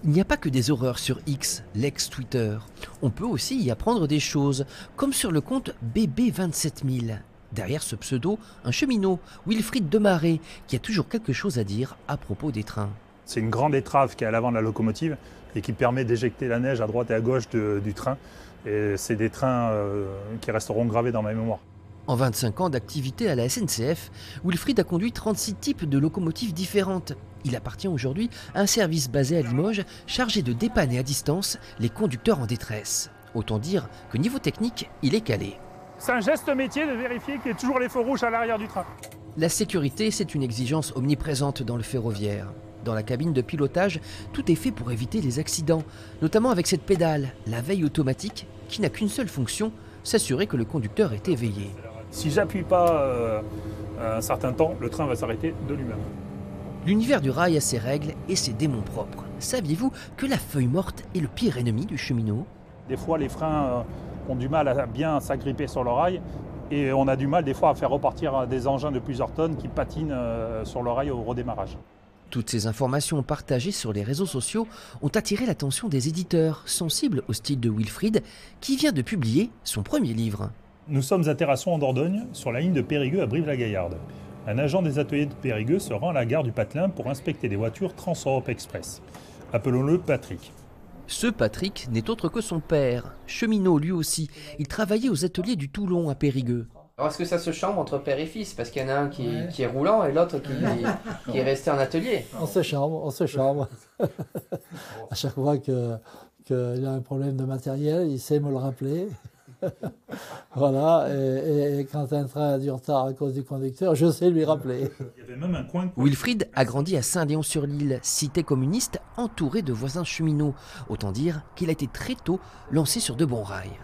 Il n'y a pas que des horreurs sur X, l'ex-Twitter. On peut aussi y apprendre des choses, comme sur le compte BB27000. Derrière ce pseudo, un cheminot, Wilfried Demaret, qui a toujours quelque chose à dire à propos des trains. C'est une grande étrave qui est à l'avant de la locomotive et qui permet d'éjecter la neige à droite et à gauche du train. Et c'est des trains qui resteront gravés dans ma mémoire. En 25 ans d'activité à la SNCF, Wilfried a conduit 36 types de locomotives différentes. Il appartient aujourd'hui à un service basé à Limoges, chargé de dépanner à distance les conducteurs en détresse. Autant dire que niveau technique, il est calé. C'est un geste métier de vérifier qu'il y ait toujours les feux rouges à l'arrière du train. La sécurité, c'est une exigence omniprésente dans le ferroviaire. Dans la cabine de pilotage, tout est fait pour éviter les accidents, notamment avec cette pédale, la veille automatique, qui n'a qu'une seule fonction, s'assurer que le conducteur est éveillé. Si j'appuie pas un certain temps, le train va s'arrêter de lui-même. L'univers du rail a ses règles et ses démons propres. Saviez-vous que la feuille morte est le pire ennemi du cheminot? Des fois, les freins ont du mal à bien s'agripper sur le rail et on a du mal des fois à faire repartir des engins de plusieurs tonnes qui patinent sur le rail au redémarrage. Toutes ces informations partagées sur les réseaux sociaux ont attiré l'attention des éditeurs sensibles au style de Wilfried, qui vient de publier son premier livre. Nous sommes à Terrasson en Dordogne, sur la ligne de Périgueux à Brive-la-Gaillarde. Un agent des ateliers de Périgueux se rend à la gare du Patelin pour inspecter des voitures Trans-Europe Express. Appelons-le Patrick. Ce Patrick n'est autre que son père, cheminot lui aussi. Il travaillait aux ateliers du Toulon à Périgueux. Alors est-ce que ça se chambre entre père et fils? Parce qu'il y en a un qui est roulant et l'autre qui est resté en atelier. On se chambre, on se chambre. À chaque fois qu'il a un problème de matériel, il sait me le rappeler. Voilà, et quand un train a du retard à cause du conducteur, je sais lui rappeler. Il y avait même un coin... Wilfried a grandi à Saint-Léon-sur-l'Île, cité communiste entourée de voisins cheminots. Autant dire qu'il a été très tôt lancé sur de bons rails.